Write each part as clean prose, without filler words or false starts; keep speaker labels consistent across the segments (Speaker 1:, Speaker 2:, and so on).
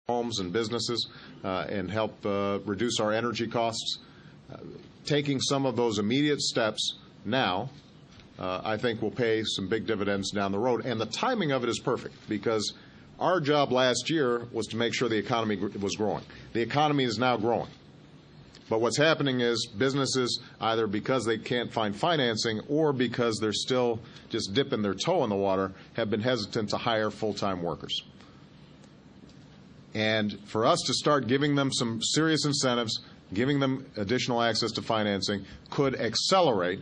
Speaker 1: homes and businesses and help reduce our energy costs. Taking some of those immediate steps now, I think will pay some big dividends down the road. And the timing of it is perfect because our job last year was to make sure the economy was growing. The economy is now growing. But what's happening is businesses, either because they can't find financing or because they're still just dipping their toe in the water, have been hesitant to hire full-time workers. And for us to start giving them some serious incentives, giving them additional access to financing, could accelerate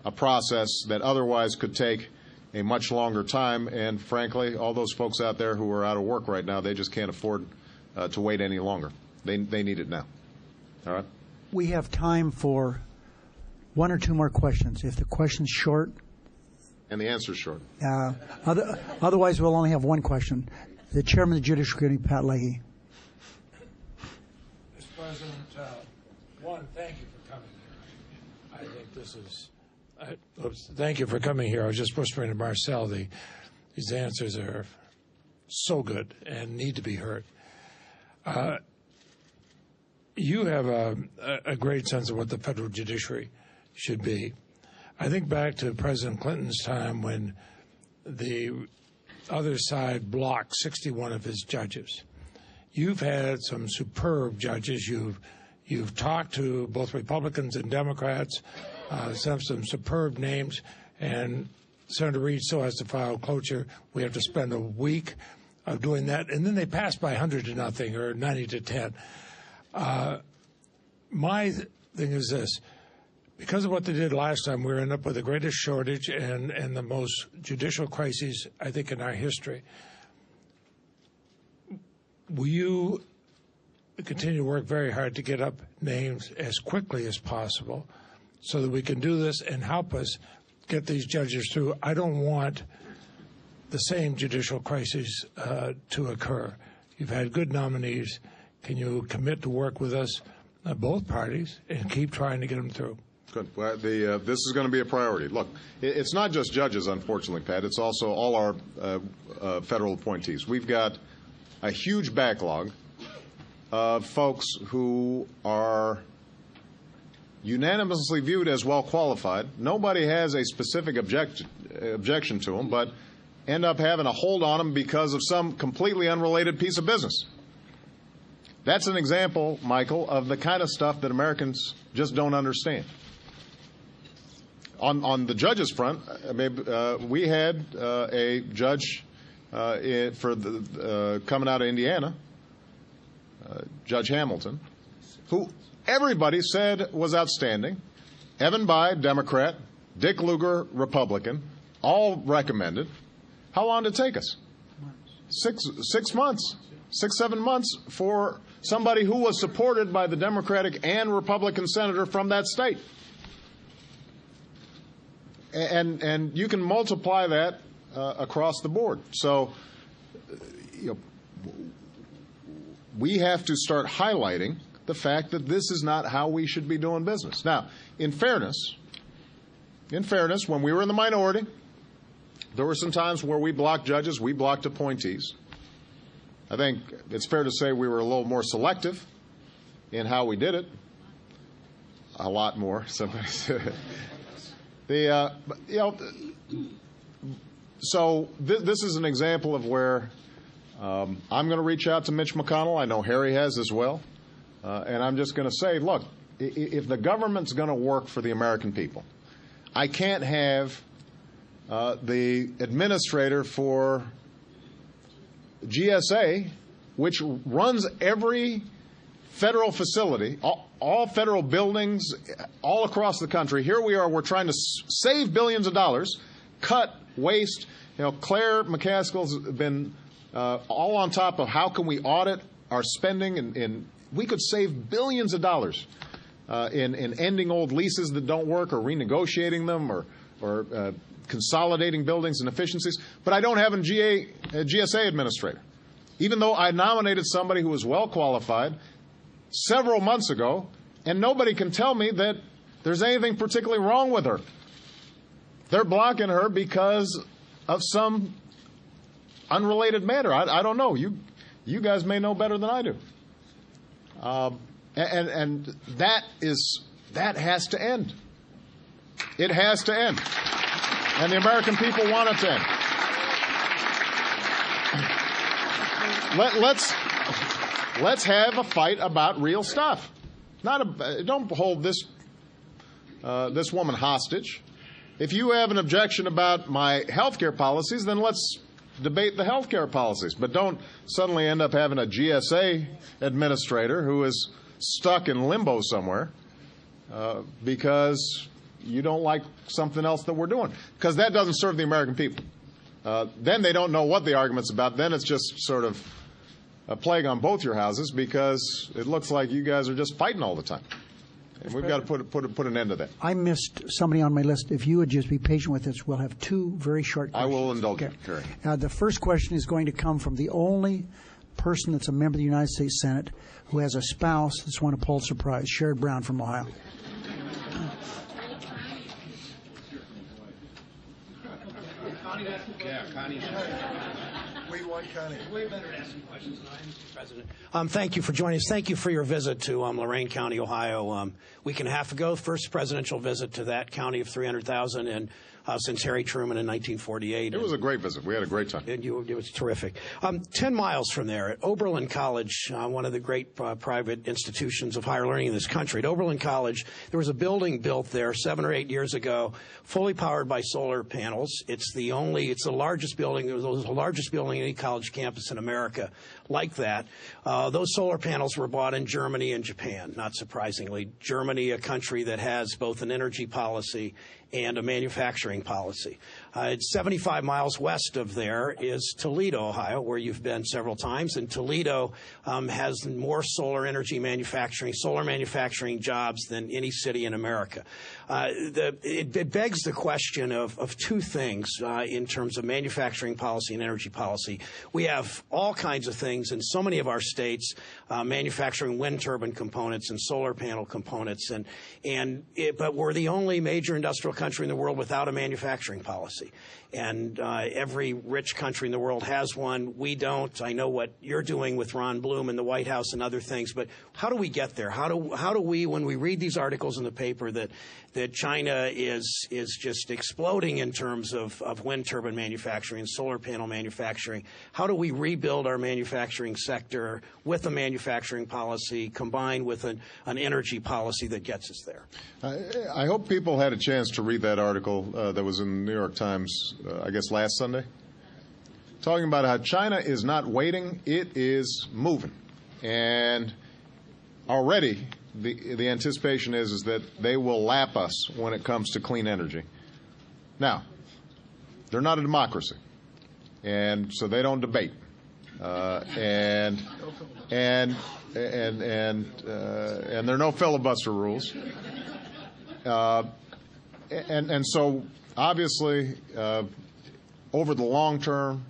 Speaker 1: a process that otherwise could take a much longer time. And frankly, all those folks out there who are out of work right now, they just can't afford to wait any longer. They need it now. All right.
Speaker 2: We have time for one or two more questions. If the question's short.
Speaker 1: And the answer's short.
Speaker 2: Otherwise, we'll only have one question. The Chairman of the Judiciary Committee, Pat Leahy.
Speaker 3: Mr. President, one, thank you for coming here. I think this is thank you for coming here. I was just whispering to Marcel, these answers are so good and need to be heard. You have a great sense of what the federal judiciary should be. I think back to President Clinton's time when the other side blocked 61 of his judges. You've had some superb judges. You've talked to both Republicans and Democrats, some superb names, and Senator Reid still has to file cloture. We have to spend a week of doing that, and then they pass by 100-0 or 90-10. My thing is this. Because of what they did last time, we're end up with the greatest shortage and the most judicial crises, I think, in our history. Will you continue to work very hard to get up names as quickly as possible so that we can do this and help us get these judges through? I don't want the same judicial crises to occur. You've had good nominees. Can you commit to work with us, both parties, and keep trying to get them through?
Speaker 1: Good. Well, this is going to be a priority. Look, it's not just judges, unfortunately, Pat. It's also all our federal appointees. We've got a huge backlog of folks who are unanimously viewed as well qualified. Nobody has a specific objection to them, but end up having a hold on them because of some completely unrelated piece of business. That's an example, Michael, of the kind of stuff that Americans just don't understand. On the judges' front, we had a judge coming out of Indiana, Judge Hamilton, who everybody said was outstanding. Evan Bayh, Democrat, Dick Lugar, Republican, all recommended. How long did it take us? 6 months, 7 months for somebody who was supported by the Democratic and Republican senator from that state. And you can multiply that across the board. So we have to start highlighting the fact that this is not how we should be doing business. Now, in fairness, when we were in the minority, there were some times where we blocked judges, we blocked appointees. I think it's fair to say we were a little more selective in how we did it. A lot more, somebody said. So this is an example of where I'm going to reach out to Mitch McConnell. I know Harry has as well. And I'm just going to say, look, if the government's going to work for the American people, I can't have the administrator for GSA, which runs every federal facility, all federal buildings all across the country. Here we are, we're trying to save billions of dollars, cut, waste. Claire McCaskill's been all on top of how can we audit our spending, and we could save billions of dollars in ending old leases that don't work or renegotiating them or consolidating buildings and efficiencies. But I don't have a GSA administrator, even though I nominated somebody who was well qualified several months ago, and nobody can tell me that there's anything particularly wrong with her. They're blocking her because of some unrelated matter. I don't know. You You guys may know better than I do. And that has to end. It has to end. And the American people want it to end. Let's have a fight about real stuff. Don't hold this woman hostage. If you have an objection about my health care policies, then let's debate the health care policies. But don't suddenly end up having a GSA administrator who is stuck in limbo somewhere because you don't like something else that we're doing. Because that doesn't serve the American people. Then they don't know what the argument's about. Then it's just sort of a plague on both your houses because it looks like you guys are just fighting all the time. And we've got to put an end to that.
Speaker 2: I missed somebody on my list. If you would just be patient with us, we'll have two very short questions.
Speaker 1: I will indulge you, Kerry.
Speaker 2: The first question is going to come from the only person that's a member of the United States Senate who has a spouse that's won a Pulitzer Prize, Sherrod Brown from Ohio.
Speaker 4: Thank you for joining us. Thank you for your visit to Lorain County, Ohio. A week and a half ago, first presidential visit to that county of 300,000 and since Harry Truman in 1948.
Speaker 1: It was a great visit. We had a great time.
Speaker 4: It was terrific. 10 miles from there at Oberlin College, one of the great private institutions of higher learning in this country. At Oberlin College, there was a building built there 7 or 8 years ago, fully powered by solar panels. It's the largest building. It was the largest building in any college campus in America like that. Those solar panels were bought in Germany and Japan, not surprisingly. Germany, a country that has both an energy policy and a manufacturing policy. 75 miles west of there is Toledo, Ohio, where you've been several times. And Toledo has more solar manufacturing jobs than any city in America. It begs the question of two things in terms of manufacturing policy and energy policy. We have all kinds of things in so many of our states, manufacturing wind turbine components and solar panel components, but we're the only major industrial country in the world without a manufacturing policy. And every rich country in the world has one. We don't. I know what you're doing with Ron Bloom in the White House and other things, but how do we get there? How do we, when we read these articles in the paper that China is just exploding in terms of wind turbine manufacturing and solar panel manufacturing, how do we rebuild our manufacturing sector with a manufacturing policy combined with an energy policy that gets us there?
Speaker 1: I hope people had a chance to read that article that was in the New York Times, I guess last Sunday, talking about how China is not waiting, it is moving. And already the anticipation is that they will lap us when it comes to clean energy. Now, they're not a democracy, and so they don't debate. And there are no filibuster rules. And so, obviously, over the long term,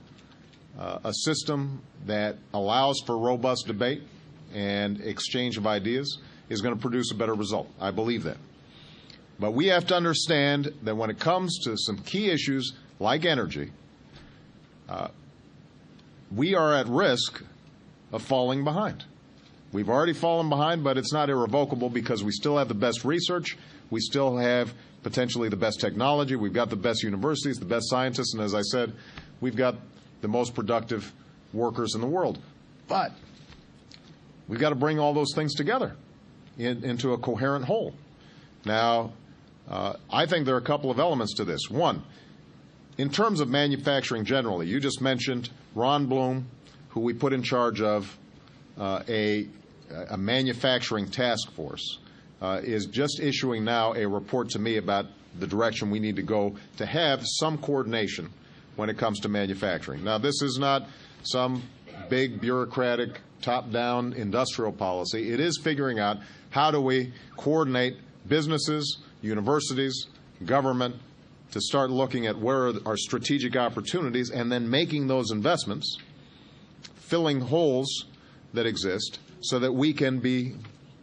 Speaker 1: a system that allows for robust debate and exchange of ideas is going to produce a better result. I believe that. But we have to understand that when it comes to some key issues like energy, we are at risk of falling behind. We've already fallen behind, but it's not irrevocable because we still have the best research. We still have potentially the best technology. We've got the best universities, the best scientists, and as I said, we've got the most productive workers in the world. But we've got to bring all those things together into a coherent whole. Now, I think there are a couple of elements to this. One, in terms of manufacturing generally, you just mentioned Ron Bloom, who we put in charge of a manufacturing task force, is just issuing now a report to me about the direction we need to go to have some coordination when it comes to manufacturing. Now, this is not some big bureaucratic top-down industrial policy. It is figuring out how do we coordinate businesses, universities, government, to start looking at where are our strategic opportunities and then making those investments, filling holes that exist so that we can be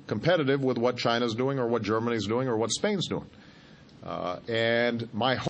Speaker 1: competitive with what China's doing or what Germany's doing or what Spain's doing. And my hope